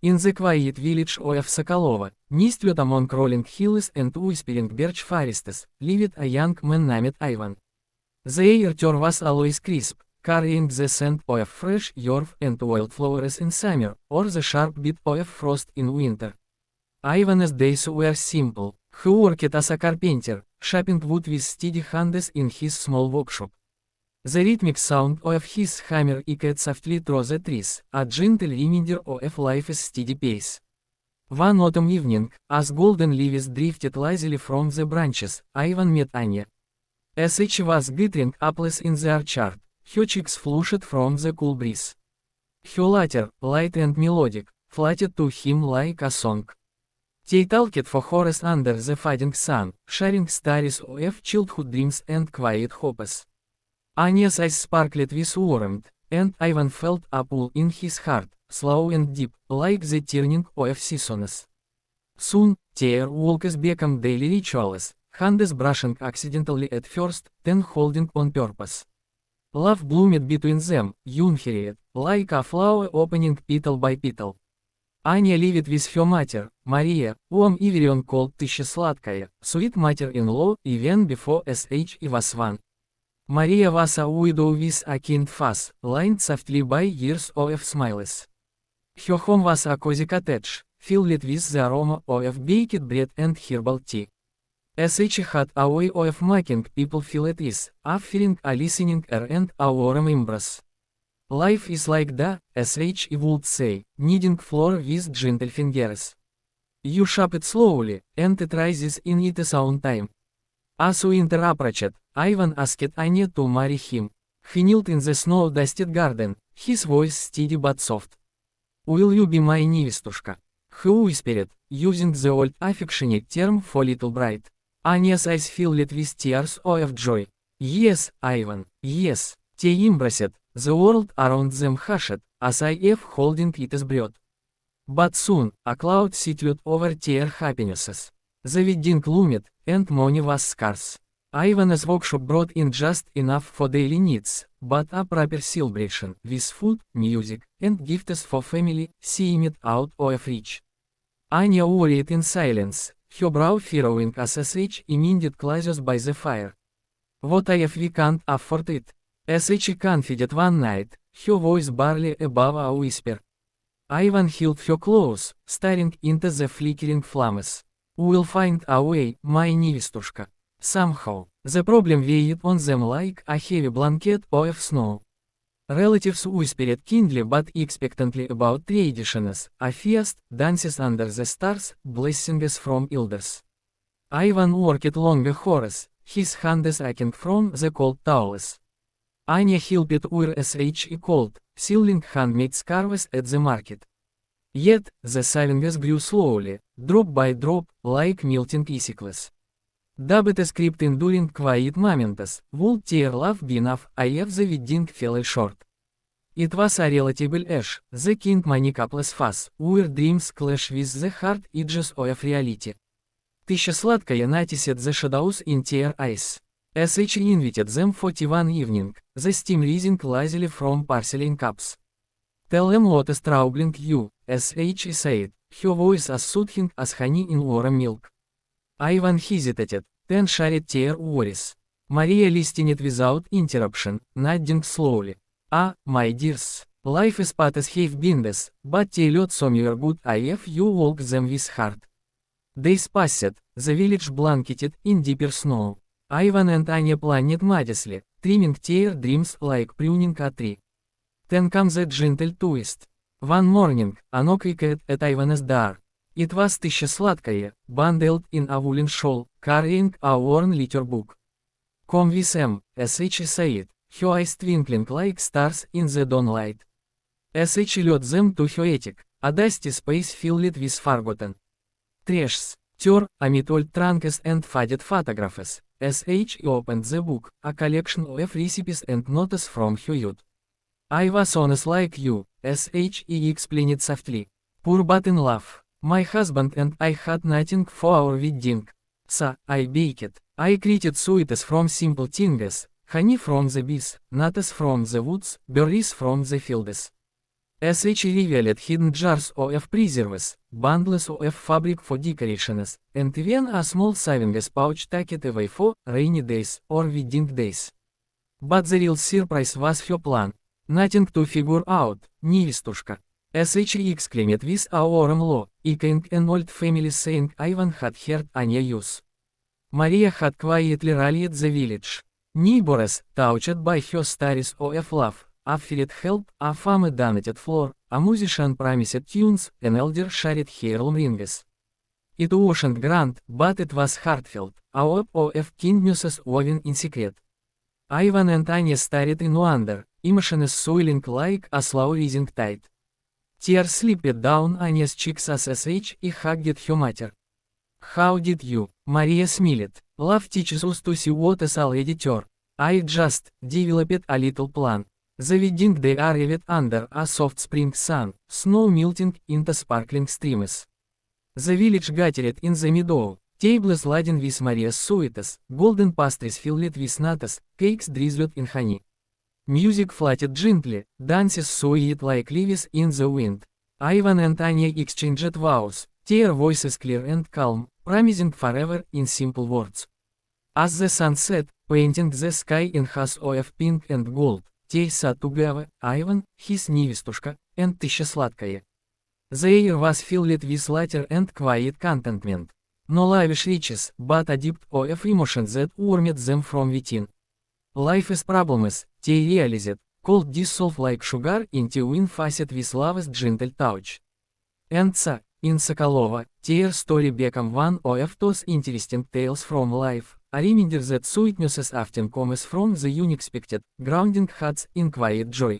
In the quiet village of Sokolova, nistlet among rolling hills and whispering birch forests, lived a young man named Ivan. The air was always crisp, carrying the scent of fresh earth and wildflowers in summer, or the sharp beat of frost in winter. Ivan's days were simple. He worked as a carpenter, chopping wood with steady hands in his small workshop. The rhythmic sound of his hammer echoed softly through the trees, a gentle reminder of life's steady pace. One autumn evening, as golden leaves drifted lazily from the branches, Ivan met Anya. As she was gathering apples in the orchard, her cheeks flushed from the cool breeze. Her laughter, light and melodic, floated to him like a song. They talked for hours under the fading sun, sharing stories of childhood dreams and quiet hopes. Anya's eyes sparkled with warmth, and Ivan felt a pull in his heart, slow and deep, like the turning of seasons. Soon, their walks became daily rituals, hands brushing accidentally at first, then holding on purpose. Love bloomed between them, unhurried, like a flower opening petal by petal. Anya lived with her mother, Maria, whom everyone called Tеща Сладкая, sweet mother-in-law, even before she was one. Maria was a widow with a kind face, lined softly by years of smiles. Her home was a cozy cottage, filled with the aroma of baked bread and herbal tea. She had a way of making people feel at ease, offering a listening ear and a warm embrace. Life is like the, she would say, kneading flour with gentle fingers. You chop it slowly, and it rises in its own time. As winter approached, Ivan asked Anya to marry him. He knelt in the snow-dusted garden, his voice steady but soft. "Will you be my невестушка?" He whispered, using the old affectionate term for little bride. Anya's eyes filled with tears of joy. "Yes, Ivan, yes." They embraced, the world around them hushed, as if holding its breath. But soon, a cloud settled over their happinesses. The wedding loomed, and money was scarce. Ivan's workshop brought in just enough for daily needs, but a proper celebration, with food, music, and gifts for family, seemed out of reach. Anya worried in silence, her brow furrowing as she mended clothes by the fire. "What if we can't afford it?" As she confided one night, her voice barely above a whisper. Ivan held her close, staring into the flickering flames. "We'll find a way, my невестушка." Somehow, the problem weighed on them like a heavy blanket of snow. Relatives whispered kindly but expectantly about traditions, a feast, dances under the stars, blessings from elders. Ivan worked long hours, his hands aching from the cold towels. Anya helped wear she cold, selling handmade scarves at the market. Yet, the savings grew slowly, drop by drop, like melting icicles. Dubbed a script enduring quiet moments, would their love be enough if the wedding fell short? It was a relatable ash, the king money couple's face, where dreams clash with the hard edges of reality. Теща Сладкая noticed the shadows in their eyes. As she invited them for tea one evening, the steam rising lazily from porcelain cups. "Tell them what is troubling you," she said, her voice as soothing as honey in warm milk. Ivan hesitated, then shared their worries. Maria listened without interruption, nodding slowly. "Ah, my dears, life is paths have benders, but they lead somewhere good if you walk them with heart." Days passed, the village blanketed in deeper snow. Ivan and Anya planned modestly, trimming their dreams like pruning a tree. Then comes a gentle twist. One morning, a knock echoed at Ivan's door. It was Теща Сладкая, bundled in a woolen shawl, carrying a worn letter book. "Come with them," she said, her eyes twinkling like stars in the dawnlight. She led them to her attic, a dusty space filled with forgotten treasures. Amid old trunks and faded photographs, she opened the book, a collection of recipes and notes from her youth. "I was honest like you," she explained softly. "Poor but in love. My husband and I had nothing for our wedding. So, I baked. I created sweets from simple things, honey from the bees, nuts from the woods, berries from the fields. SH revealed hidden jars of preserves, bundles of fabric for decorations, and even a small savings pouch tucked away for rainy days or wedding days. But the real surprise was her plan. Nothing to figure out, невестушка. SH exclaimed with a warm law, echoing an old family saying Ivan had heard a news. Maria had quietly rallied the village. Neighbors, touched by her stories of love, offered help, a farmer donated flour, a musician promised tunes, an elder shared heirloom rings. It wasn't grand, but it was heartfelt, a hope of kindnesses woven in secret. Ivan and Anya stared in wonder, emotions swelling like a slow rising tide. Tears slipped down Anya's cheeks as SH hugged her mother. How did you? Maria smiled. Love teaches us to see what is already there. I just developed a little plan. The wedding day arrived under a soft spring sun, snow melting into sparkling streams. The village gathered in the meadow, tables laden with Maria's sweets, golden pastries filled with nuts, cakes drizzled in honey. Music floated gently, dances swayed like leaves in the wind. Ivan and Anya exchanged vows, their voices clear and calm, promising forever in simple words. As the sun set, painting the sky in hues of pink and gold, they sat together, Ivan, his невестушка, and Теща Сладкая. The air was filled with laughter and quiet contentment. No lavish riches, but a deep of emotion that warmed them from within. Life is problems, they realized, could dissolve like sugar into wine facet with love's gentle touch. And so, in Sokolova, their story became one of those interesting tales from life, a reminder that sweetness often comes from the unexpected, grounding hearts in quiet joy.